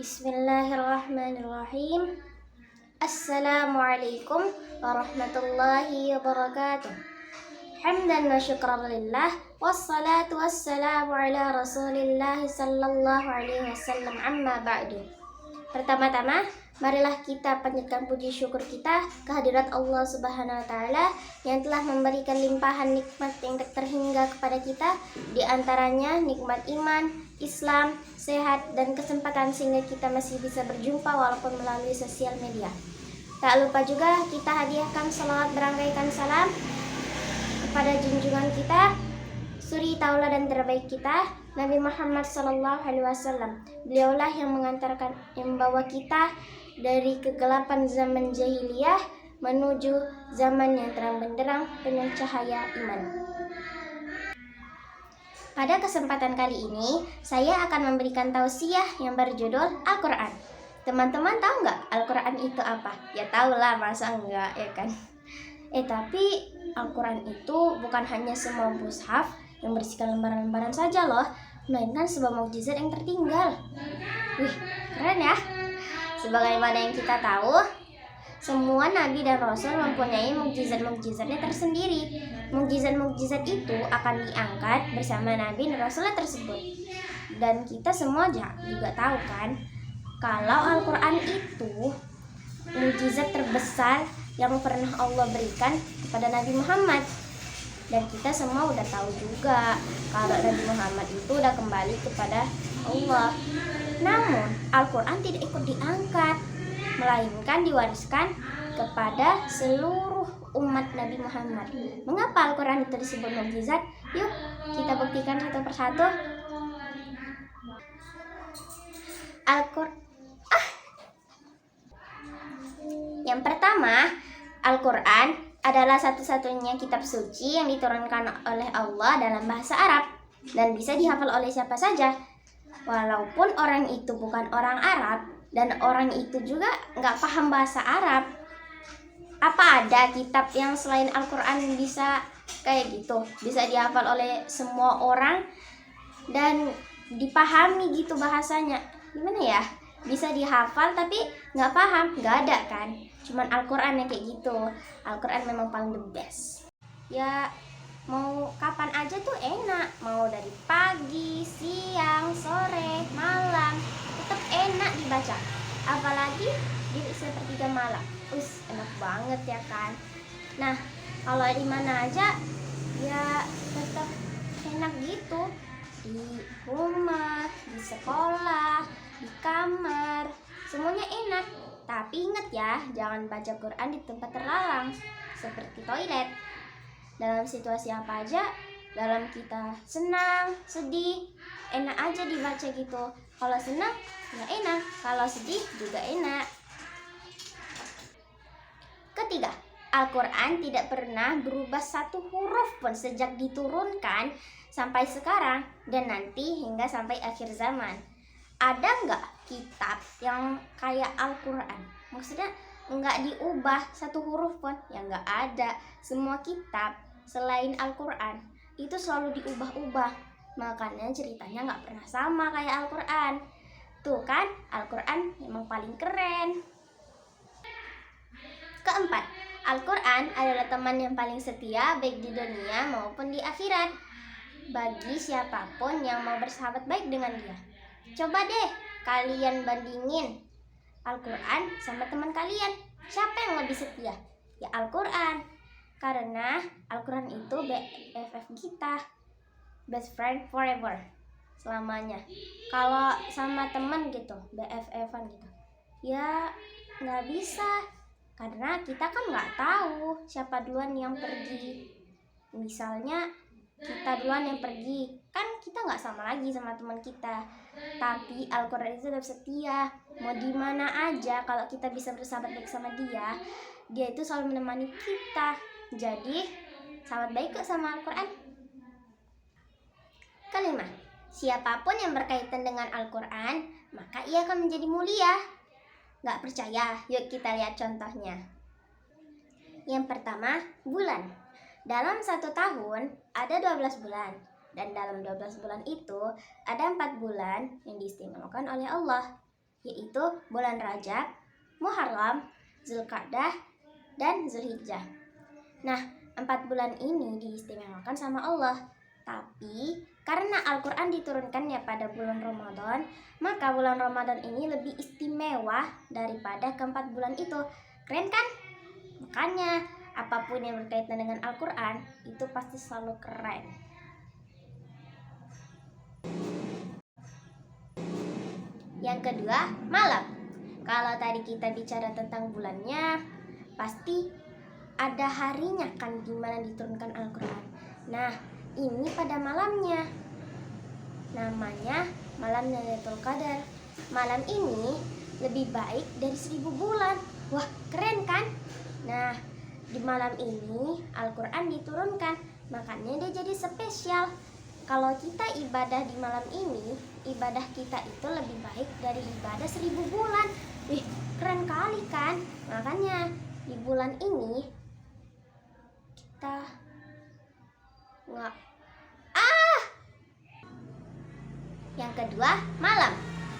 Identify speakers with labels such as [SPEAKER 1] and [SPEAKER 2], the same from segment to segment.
[SPEAKER 1] Bismillahirrahmanirrahim. Assalamualaikum warahmatullahi wabarakatuh. Hamdan wa syukran lillah, wassalatu wassalamu ala rasulillah sallallahu alaihi wasallam, amma ba'du. Pertama-tama, marilah kita panjatkan puji syukur kita kehadirat Allah Subhanahu wa taala yang telah memberikan limpahan nikmat yang terhingga kepada kita, di antaranya nikmat iman, Islam, sehat, dan kesempatan sehingga kita masih bisa berjumpa walaupun melalui sosial media. Tak lupa juga kita hadiahkan salawat berangkaikan salam kepada junjungan kita, suri tauladan terbaik kita, Nabi Muhammad SAW. Beliaulah yang membawa kita dari kegelapan zaman jahiliyah menuju zaman yang terang benderang penuh cahaya iman. Pada kesempatan kali ini, saya akan memberikan tausiah yang berjudul Al-Quran. Teman-teman tahu nggak Al-Quran itu apa? Ya tahu lah, masa enggak, ya kan? Tapi Al-Quran itu bukan hanya semua mushaf yang berisikan lembaran-lembaran saja loh, melainkan sebuah mukjizat yang tertinggal. Wih, keren ya? Sebagaimana yang kita tahu, semua nabi dan rasul mempunyai mukjizat-mukjizatnya tersendiri. Mukjizat-mukjizat itu akan diangkat bersama nabi dan rasulnya tersebut. Dan kita semua juga tahu kan, kalau Al-Quran itu mukjizat terbesar yang pernah Allah berikan kepada Nabi Muhammad. Dan kita semua udah tahu juga kalau Nabi Muhammad itu udah kembali kepada Allah. Namun Al-Quran tidak ikut diangkat, melainkan diwariskan kepada seluruh umat Nabi Muhammad. Mengapa Al-Quran itu disebut mukjizat? Yuk kita buktikan satu persatu. Yang pertama, Al-Quran adalah satu-satunya kitab suci yang diturunkan oleh Allah dalam bahasa Arab dan bisa dihafal oleh siapa saja. Walaupun orang itu bukan orang Arab dan orang itu juga nggak paham bahasa Arab. Apa ada kitab yang selain Al-Quran bisa kayak gitu, bisa dihafal oleh semua orang dan dipahami gitu bahasanya? Gimana ya? Bisa dihafal tapi nggak paham? Nggak ada kan? Cuman Al-Quran yang kayak gitu. Al-Quran memang paling the best. Ya mau kapan aja tuh enak, mau dari pagi, siang, sore, malam, tetap enak dibaca. Apalagi di sepertiga malam, enak banget ya kan. Nah, kalau di mana aja ya tetap enak gitu, di rumah, di sekolah, di kamar, semuanya enak. Tapi ingat ya, jangan baca Quran di tempat terlarang seperti toilet. Dalam situasi apa aja, dalam kita senang, sedih, enak aja dibaca gitu. Kalau senang, ya enak. Kalau sedih juga enak. Ketiga, Al-Quran tidak pernah berubah satu huruf pun sejak diturunkan sampai sekarang dan nanti hingga sampai akhir zaman. Ada nggak kitab yang kayak Al-Quran? Maksudnya nggak diubah satu huruf pun? Ya nggak ada. Semua kitab selain Al-Quran itu selalu diubah-ubah, makanya ceritanya nggak pernah sama kayak Al-Quran. Tuh kan, Al-Quran memang paling keren. Keempat, Al-Quran adalah teman yang paling setia baik di dunia maupun di akhirat bagi siapapun yang mau bersahabat baik dengan dia. Coba deh kalian bandingin Al-Quran sama teman kalian, siapa yang lebih setia? Ya Al-Quran. Karena Al-Quran itu BFF kita, best friend forever, selamanya. Kalau sama temen gitu, BFF-an gitu, ya nggak bisa, karena kita kan nggak tahu siapa duluan yang pergi. Misalnya kita duluan yang pergi, kan kita nggak sama lagi sama teman kita. Tapi Al-Quran itu tetap setia, mau di mana aja. Kalau kita bisa bersahabat baik sama dia, dia itu selalu menemani kita. Jadi sahabat baik kok sama Al-Quran. Kelima, siapapun yang berkaitan dengan Al-Quran, maka ia akan menjadi mulia. Gak percaya? Yuk kita lihat contohnya. Yang pertama, bulan. Dalam 1 tahun ada 12 bulan. Dan dalam 12 bulan itu ada 4 bulan yang diistimewakan oleh Allah. yaitu bulan Rajab, Muharram, Zulqa'dah, dan Zulhijjah. Nah, 4 bulan ini diistimewakan sama Allah. Tapi karena Al-Quran diturunkannya pada bulan Ramadan, maka bulan Ramadan ini lebih istimewa daripada ke-4 bulan itu. Keren kan? Makanya apapun yang berkaitan dengan Al-Quran itu pasti selalu keren. Yang kedua, malam. Kalau tadi kita bicara tentang bulannya, pasti ada harinya kan dimana diturunkan Al-Quran. Nah, ini pada malamnya. Namanya malam Lailatul Qadar. Malam ini lebih baik dari 1000 bulan. Wah, keren kan? Nah, di malam ini Al-Quran diturunkan, makanya dia jadi spesial. Kalau kita ibadah di malam ini, ibadah kita itu lebih baik dari ibadah 1000 bulan. Wih, keren kali kan? Makanya di bulan ini kita Yang kedua, malam.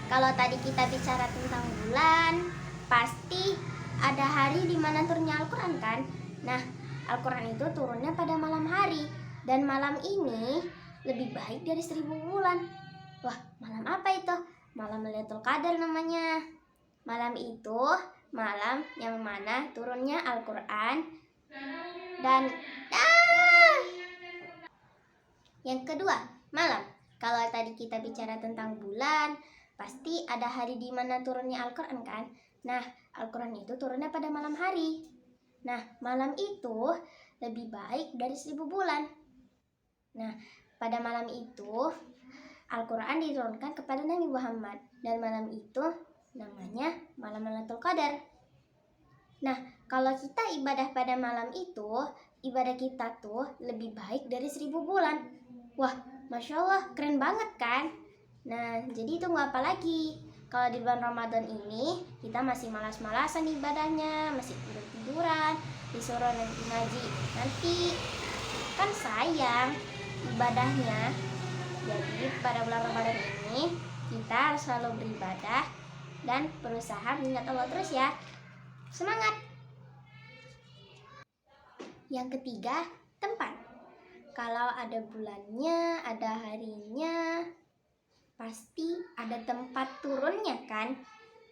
[SPEAKER 1] Kalau tadi kita bicara tentang bulan, pasti ada hari di mana turunnya Al-Quran kan? Nah, Al-Quran itu turunnya pada malam hari. Dan malam ini lebih baik dari 1000 bulan. Wah, malam apa itu? Malam Lailatul Qadar namanya. Malam itu malam yang mana turunnya Al-Quran. Dan yang kedua, malam. Kalau tadi kita bicara tentang bulan, pasti ada hari di mana turunnya Al-Quran kan? Nah, Al-Quran itu turunnya pada malam hari. Nah, malam itu lebih baik dari 1000 bulan. Nah, pada malam itu Al-Quran diturunkan kepada Nabi Muhammad. Dan malam itu namanya malam Lailatul Qadar. Nah, kalau kita ibadah pada malam itu, ibadah kita tuh lebih baik dari 1000 bulan. Wah, Masya Allah, keren banget kan? Nah, jadi tunggu apa lagi? Kalau di bulan Ramadan ini, kita masih malas-malasan ibadahnya, masih tidur-tiduran, disuruh nanti ngaji. Nanti kan sayang ibadahnya. Jadi pada bulan Ramadan ini, kita harus selalu beribadah dan berusaha mengingat Allah terus ya. Semangat! Yang ketiga, tempat. Kalau ada bulannya, ada harinya, pasti ada tempat turunnya kan?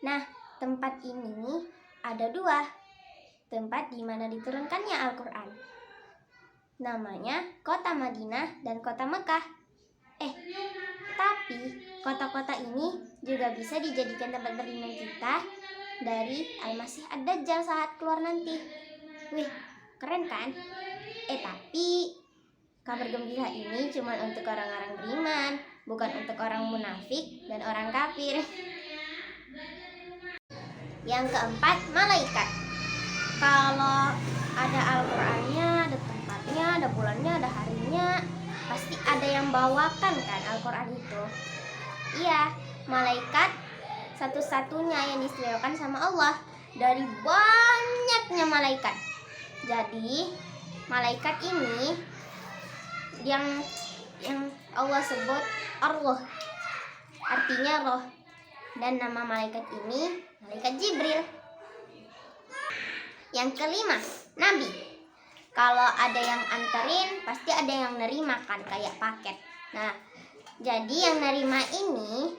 [SPEAKER 1] Nah, tempat ini ada 2. Tempat di mana diturunkannya Al-Quran. Namanya kota Madinah dan kota Mekah. Tapi kota-kota ini juga bisa dijadikan tempat berlindung kita dari Al-Masih Ad-Dajjal saat keluar nanti. Wih, keren kan? Tapi kabar gembira ini cuma untuk orang-orang beriman, bukan untuk orang munafik dan orang kafir. Yang keempat, malaikat. Kalau ada Al-Qurannya, ada tempatnya, ada bulannya, ada harinya, pasti ada yang bawakan kan Al-Quran itu. Iya, malaikat satu-satunya yang diistimewakan sama Allah dari banyaknya malaikat. Jadi, malaikat ini yang Allah sebut Ar-Ruh, artinya roh. Dan nama malaikat ini malaikat Jibril. Yang kelima, nabi. Kalau ada yang anterin, pasti ada yang nerima kan, kayak paket. Nah, jadi yang nerima ini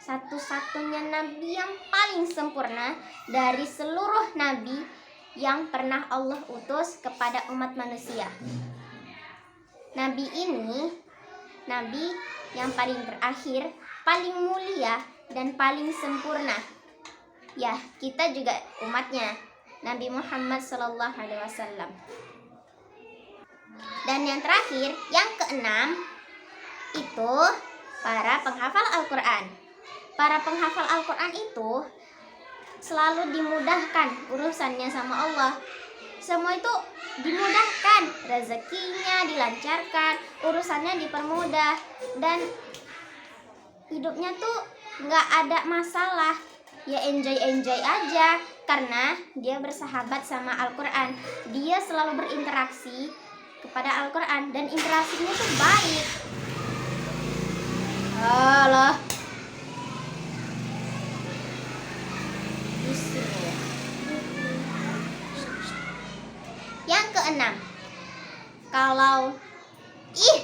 [SPEAKER 1] satu-satunya nabi yang paling sempurna dari seluruh nabi yang pernah Allah utus kepada umat manusia. Nabi ini, nabi yang paling terakhir, paling mulia, dan paling sempurna. Ya, kita juga umatnya, Nabi Muhammad SAW. Dan yang terakhir, yang keenam, itu para penghafal Al-Quran. Para penghafal Al-Quran itu selalu dimudahkan urusannya sama Allah. Semua itu dimudahkan, rezekinya dilancarkan, urusannya dipermudah, dan hidupnya tuh nggak ada masalah. Ya enjoy aja, karena dia bersahabat sama Al-Quran. Dia selalu berinteraksi kepada Al-Quran, dan interaksinya tuh baik. keenam, kalau ih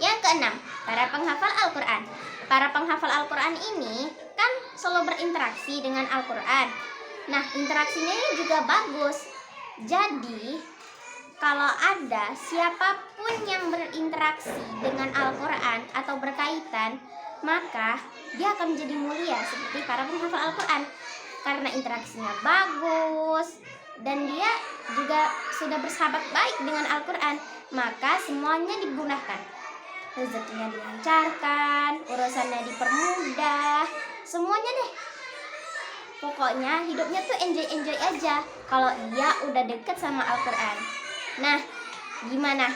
[SPEAKER 1] yang keenam, para penghafal Al-Quran. Para penghafal Al-Quran ini kan selalu berinteraksi dengan Al-Quran. Nah, interaksinya ini juga bagus. Jadi, kalau ada siapapun yang berinteraksi dengan Al-Quran atau berkaitan, maka dia akan menjadi mulia seperti para penghafal Al-Quran. Karena interaksinya bagus dan dia juga sudah bersahabat baik dengan Al-Quran, maka semuanya dimudahkan. Rezekinya dilancarkan, urusannya dipermudah, semuanya deh. Pokoknya hidupnya tuh enjoy aja kalau dia udah deket sama Al-Quran. Nah, gimana?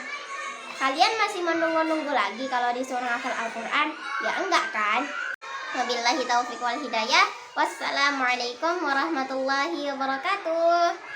[SPEAKER 1] Kalian masih menunggu-nunggu lagi kalau disuruh hafal Al-Quran? Ya enggak kan? Wabillahi taufiq wal hidayah. Wassalamualaikum warahmatullahi wabarakatuh.